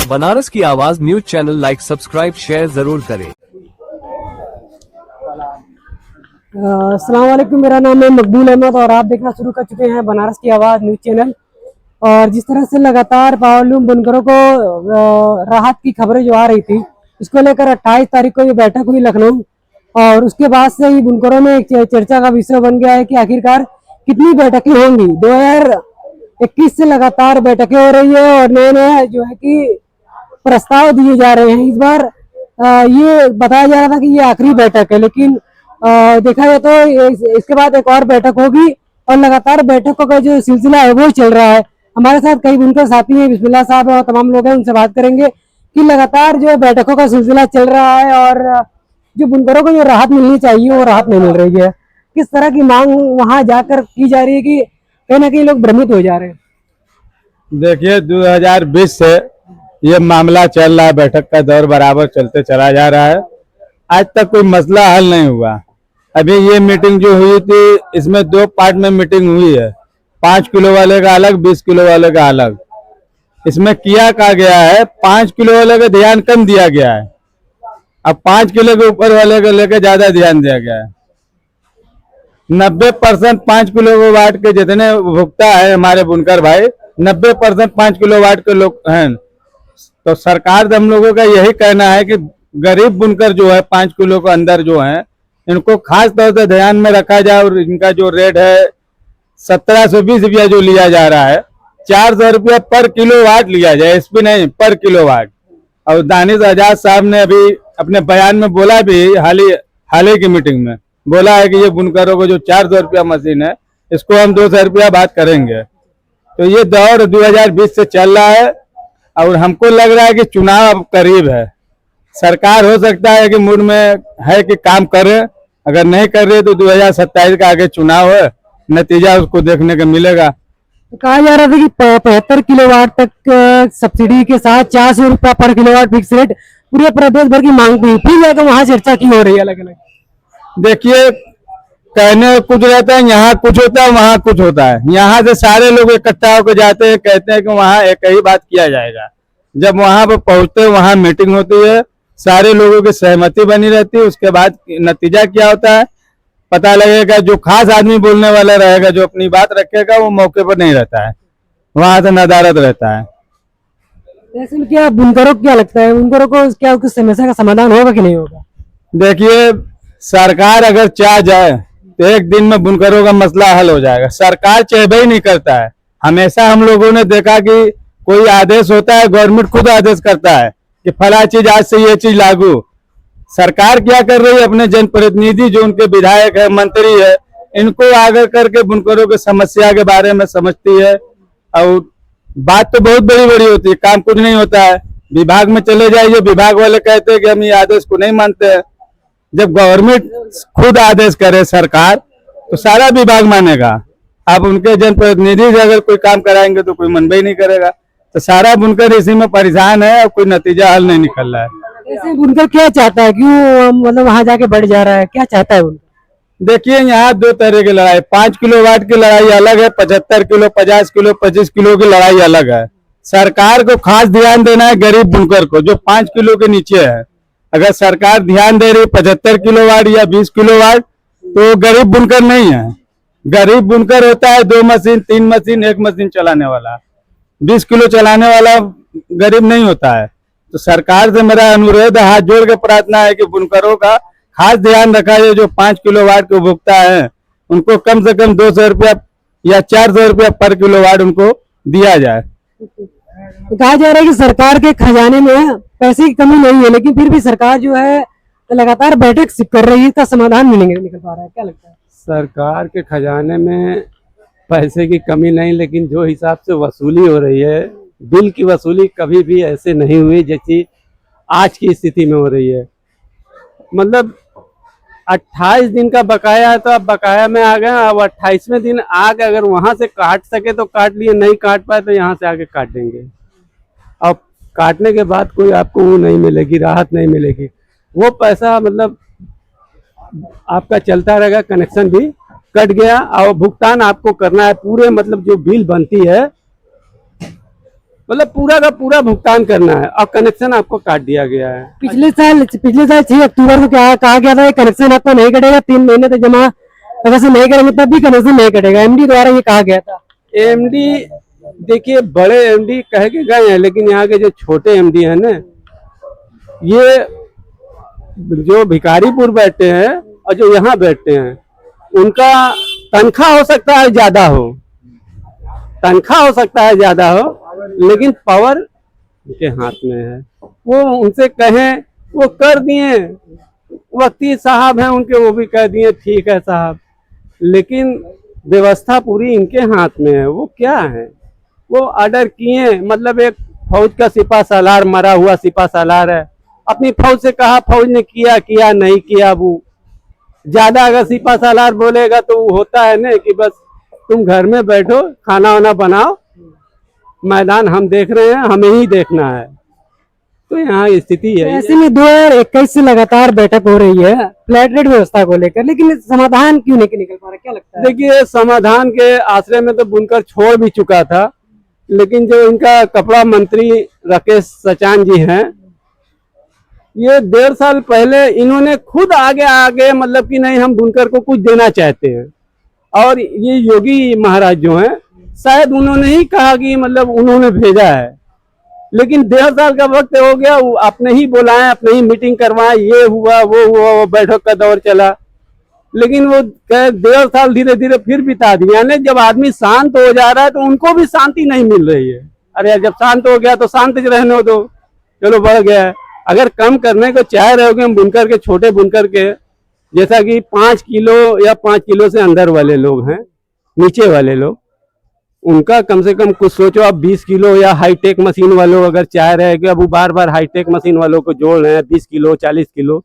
और बनारस की आवाज news channel like subscribe share जरूर करें। अस्सलाम वालेकुम, मेरा नाम है मकबूल अहमद और आप देखना शुरू कर चुके हैं बनारस की आवाज़ न्यूज़ चैनल। और जिस तरह से लगातार पावरलूम बुनकरों को राहत की खबरें जो आ रही थी, इसको लेकर 28 तारीख को ये बैठक हुई लखनऊ, और उसके बाद से ही बुनकरों में एक चर्चा का विषय बन गया है कि आखिरकार कितनी बैठकें होंगी। 2021 से लगातार बैठकें हो रही है और नए नए जो है कि प्रस्ताव दिए जा रहे हैं। इस बार ये बताया जा रहा था कि ये आखिरी बैठक है, लेकिन देखा जाए तो इसके बाद एक और बैठक होगी और लगातार बैठकों का जो सिलसिला है वो चल रहा है। हमारे साथ कई बुनकर साथी हैं, बिस्मिल्लाह साहब और तमाम लोग हैं, उनसे बात करेंगे कि लगातार जो बैठकों का सिलसिला चल रहा है और जो बुनकरों को जो राहत मिलनी चाहिए वो राहत नहीं मिल रही है। किस तरह की मांग वहां जाकर की जा रही है कि कहीं ना कहीं लोग भ्रमित हो जा रहे हैं। देखिए 2020 से ये मामला चल रहा है, बैठक का दौर बराबर चलते चला जा रहा है। आज तक कोई मसला हल नहीं हुआ। अभी ये मीटिंग जो हुई थी, इसमें 2 पार्ट में मीटिंग हुई है, 5 किलो वाले का अलग, 20 किलो वाले का अलग। इसमें किया कहा गया है 5 किलो वाले का ध्यान कम दिया गया है, अब 5 किलो के ऊपर वाले को लेकर ज्यादा ध्यान दिया गया है। 90% 5 किलो वाट के जितने उपभोक्ता है हमारे बुनकर भाई, 90% 5 किलो वाट के लोग हैं। तो सरकार से हम लोगों का यही कहना है कि गरीब बुनकर जो है 5 किलो के अंदर जो है, इनको खास तौर से ध्यान में रखा जाए और इनका जो रेट है 1720 रुपया जो लिया जा रहा है, 400 रुपया पर किलो वाट लिया जाए, एसपी नहीं, पर किलो वाट। और दानिश आजाद साहब ने अभी अपने बयान में बोला भी, हाल ही की मीटिंग में बोला है कि ये बुनकरों को जो 400 रुपया मशीन है, इसको हम 200 रुपया बात करेंगे। तो ये दौर 2020 से चल रहा है और हमको लग रहा है कि चुनाव अब करीब है। सरकार हो सकता है कि मूड में है कि काम करे, अगर नहीं कर रही तो 2027 का आगे चुनाव है, नतीजा उसको देखने को मिलेगा। कहा जा रहा था कि 75 किलोवाट तक सब्सिडी के साथ 400 रुपया पर किलोवाट फिक्स रेट पूरे प्रदेश भर की मांग थी, फिर जाकर वहां चर्चा की हो रही है अलग अलग। देखिए, कहने कुछ रहता है, यहाँ कुछ होता है, वहाँ कुछ होता है। यहाँ से सारे लोग इकट्ठा होकर जाते हैं, कहते हैं कि वहाँ एक ही बात किया जाएगा। जब वहां पर पहुंचते हैं, वहां मीटिंग होती है, सारे लोगों की सहमति बनी रहती है, उसके बाद नतीजा क्या होता है पता लगेगा। जो खास आदमी बोलने वाला रहेगा, जो अपनी बात रखेगा, वो मौके पर नहीं रहता है, वहां से नदारद रहता है। दरअसल क्या बुनकरों को क्या लगता है, बुनकरों को क्या कुछ समस्या का समाधान होगा कि नहीं होगा? देखिए, सरकार अगर चाह जाए तो एक दिन में बुनकरों का मसला हल हो जाएगा। सरकार चाहबे ही नहीं करता है। हमेशा हम लोगों ने देखा कि कोई आदेश होता है, गवर्नमेंट खुद आदेश करता है कि फला चीज आज से ये चीज लागू। सरकार क्या कर रही है, अपने जनप्रतिनिधि जो उनके विधायक है, मंत्री है, इनको आगे करके बुनकरों की समस्या के बारे में समझती है। और बात तो बहुत बड़ी बड़ी होती है, काम कुछ नहीं होता है। विभाग में चले जाइए, विभाग वाले कहते हैं कि हम ये आदेश को नहीं मानते हैं। जब गवर्नमेंट खुद आदेश करे सरकार, तो सारा विभाग मानेगा। आप उनके जनप्रतिनिधि से अगर कोई काम कराएंगे तो कोई मनबे ही नहीं करेगा। तो सारा बुनकर इसी में परेशान है और कोई नतीजा हल नहीं निकल रहा है। ऐसे बुनकर क्या चाहता है, क्यों मतलब वहां जाके बढ़ जा रहा है, क्या चाहता है बुनकर? देखिए, यहाँ 2 तरह की लड़ाई, 5 किलो वाट की लड़ाई अलग है, 75 किलो, 50 किलो, 25 किलो की लड़ाई अलग है। सरकार को खास ध्यान देना है गरीब बुनकर को, जो 5 किलो के नीचे है। अगर सरकार ध्यान दे रही 75 किलो वाट या 20 किलो वाट, तो गरीब बुनकर नहीं है। गरीब बुनकर होता है 2 मशीन, 3 मशीन, 1 मशीन चलाने वाला। 20 किलो चलाने वाला गरीब नहीं होता है। तो सरकार से मेरा अनुरोध, हाथ जोड़ के प्रार्थना है कि बुनकरों का खास ध्यान रखा जाए। जो 5 किलो वाट के उपभोक्ता है, उनको कम से कम 200 रुपया या 400 रुपया पर किलो वाट उनको दिया जाए। कहा जा रहा है कि सरकार के खजाने में पैसे की कमी नहीं है, लेकिन फिर भी सरकार जो है लगातार बैठक कर रही है, इसका समाधान नहीं निकल पा रहा है। क्या लगता है? सरकार के खजाने में पैसे की कमी नहीं, लेकिन जो हिसाब से वसूली हो रही है, बिल की वसूली कभी भी ऐसे नहीं हुई जैसी आज की स्थिति में हो रही है। मतलब 28 दिन का बकाया है, तो अब बकाया में आ गए। अब 28वें दिन आके अगर वहां से काट सके तो काट लिए, नहीं काट पाए तो यहाँ से आके काट देंगे। अब काटने के बाद कोई आपको वो नहीं मिलेगी, राहत नहीं मिलेगी। वो पैसा मतलब आपका चलता रहेगा, कनेक्शन भी कट गया और भुगतान आपको करना है पूरे, मतलब जो बिल बनती है मतलब पूरा का पूरा भुगतान करना है और कनेक्शन आपको काट दिया गया है। पिछले साल 6 अक्टूबर को क्या कहा गया था, कनेक्शन आपका नहीं कटेगा, 3 महीने तक जमा अगर से नहीं करेंगे तब भी कनेक्शन नहीं कटेगा, एमडी द्वारा ये कहा गया था। एमडी देखिए, बड़े एमडी कह के गए हैं, लेकिन यहाँ के जो छोटे एमडी हैं ना, ये जो भिखारीपुर बैठते हैं और जो यहाँ बैठते हैं, उनका तनख्वाह हो सकता है ज्यादा हो, तनख्वाह हो सकता है ज्यादा हो, लेकिन पावर उनके हाथ में है। वो उनसे कहें वो कर दिए, वक्ती साहब हैं उनके, वो भी कह दिए ठीक है साहब, लेकिन व्यवस्था पूरी इनके हाथ में है। वो क्या है, वो ऑर्डर किए, मतलब एक फौज का सिपा सालार, मरा हुआ सिपा सालार है, अपनी फौज से कहा, फौज ने किया नहीं किया। वो ज्यादा अगर सिपा सालार बोलेगा तो वो होता है ना कि बस तुम घर में बैठो, खाना वाना बनाओ, मैदान हम देख रहे हैं, हमें ही देखना है। तो यहाँ स्थिति है। ऐसे में 2021 से लगातार बैठक हो रही है फ्लैट रेट व्यवस्था को लेकर, लेकिन समाधान क्यों नहीं निकल पा रहा, क्या लगता है? देखिए, समाधान के आश्रय में तो बुनकर छोड़ भी चुका था, लेकिन जो इनका कपड़ा मंत्री राकेश सचान जी हैं, ये 1.5 साल पहले इन्होंने खुद आगे मतलब कि नहीं, हम बुनकर को कुछ देना चाहते हैं। और ये योगी महाराज जो हैं, शायद उन्होंने ही कहा कि मतलब उन्होंने भेजा है, लेकिन 1.5 साल का वक्त हो गया, वो अपने ही बुलाए, अपने ही मीटिंग करवाए, ये हुआ वो बैठक का दौर चला, लेकिन वो 1.5 साल धीरे धीरे फिर बिता दिया। यानी जब आदमी शांत हो जा रहा है तो उनको भी शांति नहीं मिल रही है। अरे जब शांत हो गया तो शांत रहने दो, चलो बढ़ गया है। अगर कम करने को चाह रहे हो कि हम बुनकर के, छोटे बुनकर के, जैसा कि 5 किलो या 5 किलो से अंदर वाले लोग हैं, नीचे वाले लोग, उनका कम से कम कुछ सोचो। आप 20 किलो या हाईटेक मशीन वालों अगर चाह रहे हैं कि अब वो बार बार हाईटेक मशीन वालों को जोड़ रहे हैं 20 किलो 40 किलो,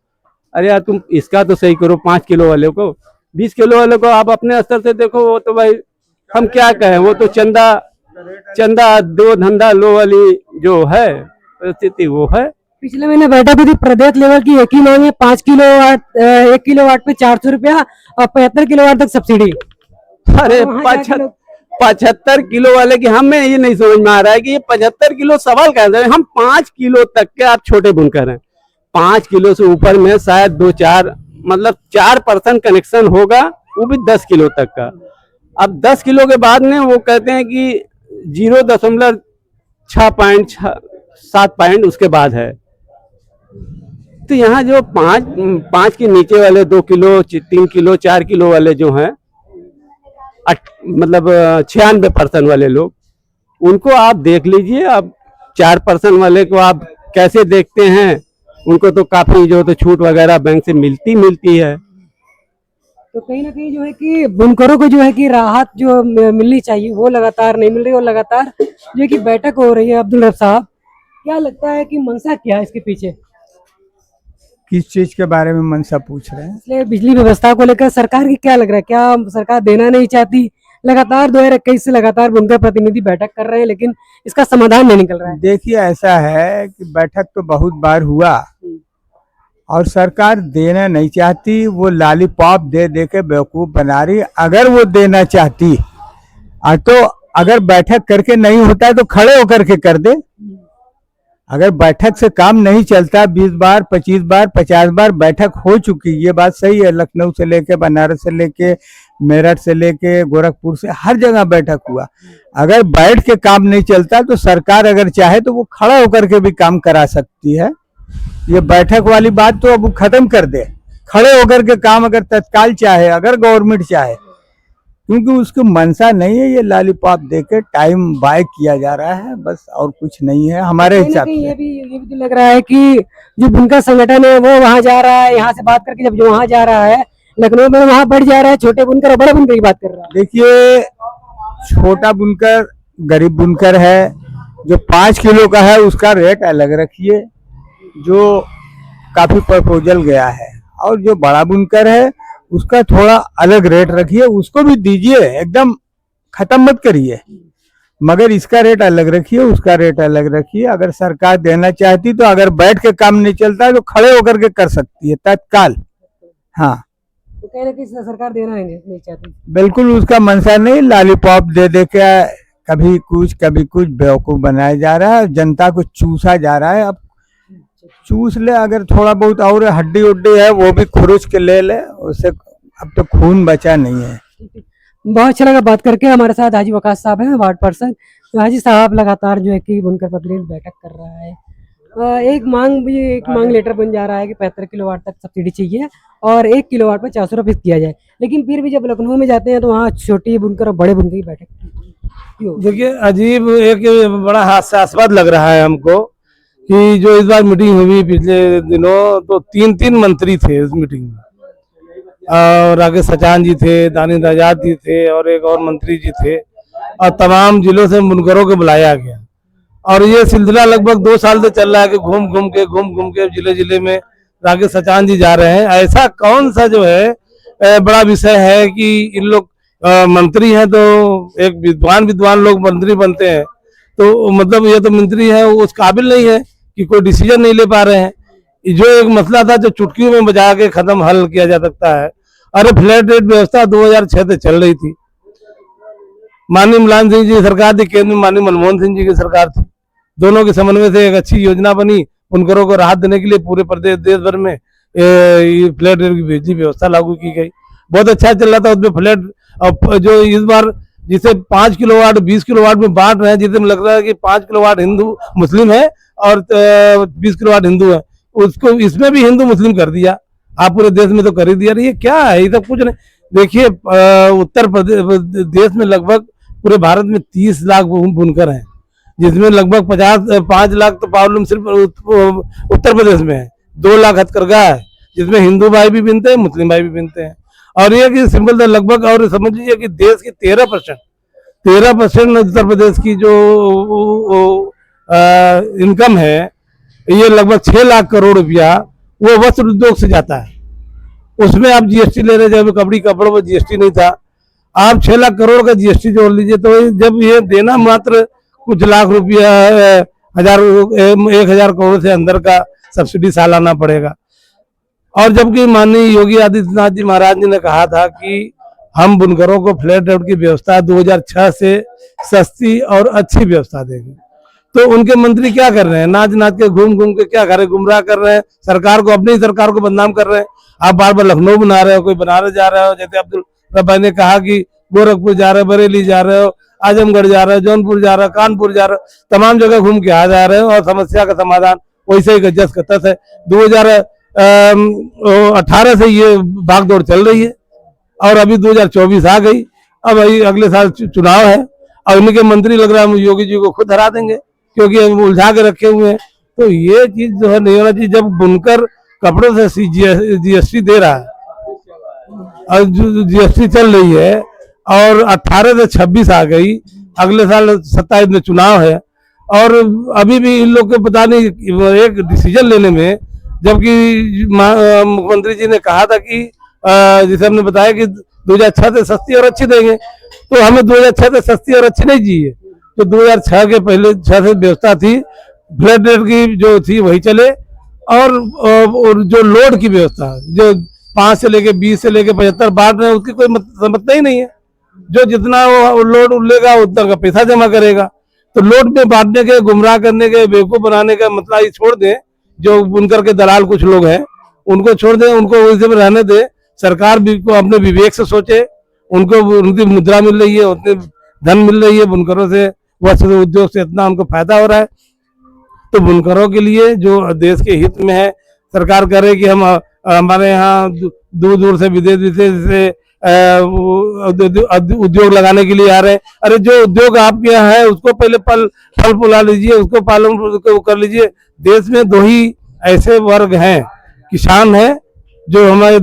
अरे यार तुम इसका तो सही करो। 5 किलो वाले को, 20 किलो वाले को आप अपने स्तर से देखो। वो तो भाई हम क्या कहें, वो तो चंदा दो धंधा लो वाली जो है परिस्थिति वो है। पिछले महीने बैठक हुई थी, प्रदेश लेवल की एक ही मांग है, 5 किलोवाट 1 किलोवाट पे 400 रुपया और 75 किलोवाट तक सब्सिडी। अरे 75 किलो वाले की हमें ये नहीं समझ में आ रहा है कि ये 75 किलो सवाल कैसे है। हम 5 किलो तक के आप छोटे बुनकर हैं, 5 किलो से ऊपर में शायद 2-4 मतलब 4% कनेक्शन होगा, वो भी 10 किलो तक का। अब 10 किलो के बाद में वो कहते हैं कि 0.6 पॉइंट उसके बाद है। तो यहाँ जो 5 के नीचे वाले 2 किलो 3 किलो 4 किलो वाले जो हैं, मतलब 96% वाले लोग, उनको आप देख लीजिए। अब 4% वाले को आप कैसे देखते हैं? उनको तो काफी जो तो छूट वगैरह बैंक से मिलती है। तो कहीं ना कहीं जो है कि बुनकरों को जो है कि राहत जो मिलनी चाहिए वो लगातार नहीं मिल रही, और लगातार जो है कि बैठक हो रही है। अब्दुल रब साहब, क्या लगता है कि मंशा क्या है इसके पीछे? किस चीज के बारे में मनसा पूछ रहे हैं? इसलिए बिजली व्यवस्था को लेकर सरकार की क्या लग रहा है, क्या सरकार देना नहीं चाहती? लगातार 2021 से लगातार बुनकर प्रतिनिधि बैठक कर रहे हैं, लेकिन इसका समाधान नहीं निकल रहा है। देखिए, ऐसा है कि बैठक तो बहुत बार हुआ और सरकार देना नहीं चाहती, वो लॉलीपॉप दे दे के बेवकूफ बना रही। अगर वो देना चाहती तो अगर बैठक करके नहीं होता है तो खड़े होकर के कर दे। अगर बैठक से काम नहीं चलता, 20 बार 25 बार 50 बार बैठक हो चुकी, ये बात सही है। लखनऊ से लेके, बनारस से लेके, मेरठ से लेके, गोरखपुर से, हर जगह बैठक हुआ। अगर बैठ के काम नहीं चलता तो सरकार अगर चाहे तो वो खड़ा होकर के भी काम करा सकती है। ये बैठक वाली बात तो अब वो खत्म कर दे, खड़े होकर के काम अगर तत्काल चाहे, अगर गवर्नमेंट चाहे, क्योंकि उसकी मंशा नहीं है। ये लॉलीपॉप देके टाइम बाय किया जा रहा है, बस और कुछ नहीं है हमारे हिसाब से। ये भी तो लग रहा है कि जो बुनकर संगठन है वो वहाँ जा रहा है, यहाँ से बात करके जब जो वहाँ जा रहा है लखनऊ में, वहाँ बढ़ जा रहा है। छोटे बुनकर और बड़े बुनकर की बात कर रहा है। देखिए, छोटा बुनकर गरीब बुनकर है, जो 5 किलो का है उसका रेट अलग रखिए, जो काफी प्रपोजल गया है, और जो बड़ा बुनकर है उसका थोड़ा अलग रेट रखिए, उसको भी दीजिए, एकदम खत्म मत करिए, मगर इसका रेट अलग रखिए, उसका रेट अलग रखिए। अगर सरकार देना चाहती तो अगर बैठ के काम नहीं चलता तो खड़े होकर के कर सकती है तत्काल। हाँ, तो कह रहे कि सरकार देना नहीं चाहती। बिल्कुल उसका मंशा नहीं, लॉलीपॉप दे दे के कभी कुछ बेवकूफ बनाया जा रहा है, जनता को चूसा जा रहा है। अब चूस ले, अगर थोड़ा बहुत और हड्डी उड्डी है वो भी खुरुच के ले ले, उससे अब तो खून बचा नहीं है। बहुत अच्छा लगा बात करके। हमारे साथ हाजी वकास साहब हैं, वार्ड पर्सन। तो हाजी साहब लगातार जो है कि बुनकर प्रतिनिधि बैठक कर रहा है। एक मांग लेटर बन जा रहा है कि 75 किलोवाट तक सब्सिडी चाहिए और 1 किलोवाट पर 400 रुपये किया जाए, लेकिन फिर भी जब लखनऊ में जाते हैं तो वहाँ छोटी बुनकर और बड़े बुनकर की बैठक क्यों? देखिए, अजीब एक बड़ा हास्यास्पद लग रहा है हमको कि जो इस बार मीटिंग हुई पिछले दिनों, तो 3 मंत्री थे इस मीटिंग में, और राकेश सचान जी थे, दानिश आजाद जी थे और एक और मंत्री जी थे, और तमाम जिलों से बुनकरों को बुलाया गया। और ये सिलसिला लगभग 2 साल से चल रहा है कि घूम घूम के जिले जिले में राकेश सचान जी जा रहे हैं। ऐसा कौन सा जो है बड़ा विषय है कि इन लोग मंत्री हैं तो एक विद्वान लोग मंत्री बनते हैं, तो मतलब ये तो मंत्री है वो उस काबिल नहीं है कि कोई डिसीजन नहीं ले पा रहे हैं। जो एक मसला था जो चुटकियों में बजा के खत्म हल किया जा सकता है। अरे फ्लैट रेट व्यवस्था 2006 से चल रही थी, माननीय मुलायम सिंह जी सरकार थी, केंद्र में माननीय मनमोहन सिंह जी की सरकार थी। दोनों के समन्वय से एक अच्छी योजना बनी, बुनकरों को राहत देने के लिए पूरे प्रदेश देश भर में फ्लैट रेट की बिजली व्यवस्था लागू की गई। बहुत अच्छा चल रहा था उसमें फ्लैट। जो इस बार जिसे 5 किलोवाट 20 किलोवाट में बांट रहे हैं, जिसे लग रहा है कि 5 किलोवाट हिंदू मुस्लिम है और 20 किलोवाट हिंदू है, उसको इसमें भी हिंदू मुस्लिम कर दिया। आप पूरे देश में तो कर ही दिया। ये क्या है? ये सब कुछ नहीं। देखिए, उत्तर प्रदेश देश में लगभग पूरे भारत में 30 लाख बुनकर हैं, जिसमें लगभग 5 लाख तो पावरलूम सिर्फ उत्तर प्रदेश में है। 2 लाख हथकरघा है, जिसमें हिंदू भाई भी बिनते हैं, मुस्लिम भाई भी बिनते हैं। और ये कि सिंपल लगभग, और समझ लीजिए कि देश की 13% उत्तर प्रदेश की जो इनकम है, ये लगभग 6 लाख करोड़ रुपया वो वस्त्र उद्योग से जाता है। उसमें आप जीएसटी ले रहे, जब कपड़ों पर जीएसटी नहीं था, आप 6 लाख करोड़ का जीएसटी जोड़ लीजिए, तो जब ये देना मात्र कुछ लाख रुपया 1,000 करोड़ से अंदर का सब्सिडी सालाना पड़ेगा। और जबकि माननीय योगी आदित्यनाथ जी महाराज जी ने कहा था कि हम बुनकरों को फ्लैट रेट की व्यवस्था 2006 से सस्ती और अच्छी व्यवस्था देंगे, तो उनके मंत्री क्या कर रहे हैं? नाच के घूम के क्या कर रहे हैं? गुमराह कर रहे हैं सरकार को, अपनी सरकार को बदनाम कर रहे हैं। आप बार बार लखनऊ बना रहे हो, कोई बनारस जा रहे हो, जैसे अब्दुल रब्बानी ने कहा कि गोरखपुर जा रहे हो, बरेली जा रहे हो, आजमगढ़ जा रहे हो, जौनपुर जा रहे हो, कानपुर जा रहे हो, तमाम जगह घूम के आ जा रहे हो और समस्या का समाधान वैसे ही गजस का तस है। 2018 से ये भागदौड़ चल रही है और अभी 2024 आ गई। अब अगले साल चुनाव है और इनके मंत्री लग रहा है योगी जी को खुद हरा देंगे, क्योंकि उलझा के रखे हुए हैं। तो ये चीज जो है नहीं होना चाहिए। जब बुनकर कपड़ों से जीएसटी दे रहा है और जीएसटी चल रही है और 18 से 26 आ गई, अगले साल 27 में चुनाव है, और अभी भी इन लोग को पता नहीं एक डिसीजन लेने में, जबकि मुख्यमंत्री जी ने कहा था कि जैसे हमने बताया कि 2006 से सस्ती और अच्छी देंगे, तो हमें 2006 से सस्ती और अच्छी नहीं चाहिए। तो 2006 के पहले 6 से व्यवस्था थी, फ्लैट रेट की जो थी वही चले, और जो लोड की व्यवस्था जो 5 से लेके 20 से लेके 75 बांट रहे हैं, उसकी कोई समझता ही नहीं है। जो जितना वो लोड लेगा उतना का पैसा जमा करेगा। तो लोड में बांटने के, गुमराह करने के, बेवकूफ बनाने का मतलब ये छोड़ दें। जो बुनकर के दलाल कुछ लोग हैं उनको छोड़ दें, उनको वैसे में रहने दें। सरकार भी को अपने विवेक से सोचे। उनको उनकी मुद्रा मिल रही है, उतनी धन मिल रही है, बुनकरों से वस्त्र उद्योग से इतना उनको फायदा हो रहा है। तो बुनकरों के लिए जो देश के हित में है, सरकार करे कि हम हमारे यहाँ दूर दूर से विदेश से उद्योग लगाने के लिए आ रहे हैं। अरे जो उद्योग आपके यहाँ है उसको पहले फल फुला लीजिए, उसको पालन कर लीजिए। देश में 2 ही ऐसे वर्ग हैं, किसान है जो हमारे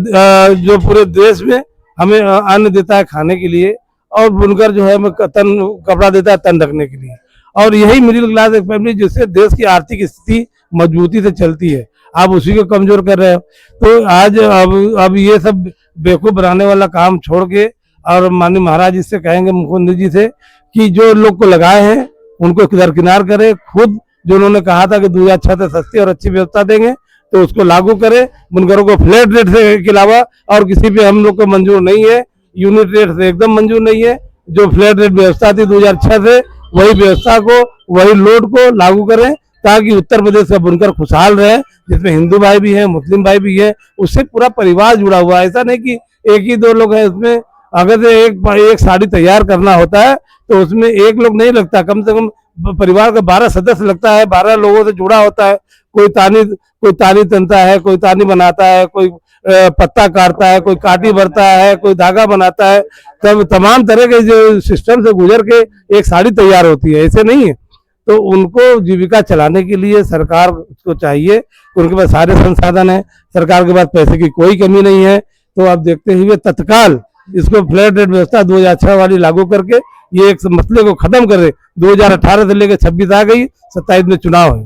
जो पूरे देश में हमें अन्न देता है खाने के लिए, और बुनकर जो है हमें कपड़ा देता है तन रखने के लिए। और यही मिडिल क्लास एक फैमिली जिससे देश की आर्थिक स्थिति मजबूती से चलती है, आप उसी को कमजोर कर रहे हो। तो आज अब ये सब बेवकूफ बनाने वाला काम छोड़ के, और माननीय महाराज जी से कहेंगे, मुख्यमंत्री जी से, कि जो लोग को लगाए हैं उनको दरकिनार करे। खुद जो उन्होंने कहा था कि 2006 से सस्ती और अच्छी व्यवस्था देंगे, तो उसको लागू करे। बुनकरों को फ्लैट रेट से के अलावा और किसी पे हम लोग को मंजूर नहीं है, यूनिट रेट से एकदम मंजूर नहीं है। जो फ्लैट रेट व्यवस्था थी 2006 से, वही व्यवस्था को, वही लोड को लागू करें, ताकि उत्तर प्रदेश का बुनकर खुशहाल रहे, जिसमें हिंदू भाई भी हैं, मुस्लिम भाई भी है, उससे पूरा परिवार जुड़ा हुआ है। ऐसा नहीं कि एक ही दो लोग हैं उसमें। अगर से एक साड़ी तैयार करना होता है तो उसमें एक लोग नहीं लगता, कम से कम परिवार का 12 सदस्य लगता है, 12 लोगों से जुड़ा होता है। कोई तानी तनता है, कोई तानी बनाता है, कोई पत्ता काटता है, कोई काटी भरता है, कोई धागा बनाता है। तब तमाम तरह के जो सिस्टम से गुजर के एक साड़ी तैयार होती है, ऐसे नहीं है। तो उनको जीविका चलाने के लिए सरकार को चाहिए, उनके पास सारे संसाधन है, सरकार के पास पैसे की कोई कमी नहीं है। तो आप देखते हुए तत्काल इसको फ्लैट रेट व्यवस्था 2006 वाली लागू करके ये एक मसले को खत्म कर दे। 2018 से लेकर 26 आ गई, 27 में चुनाव है।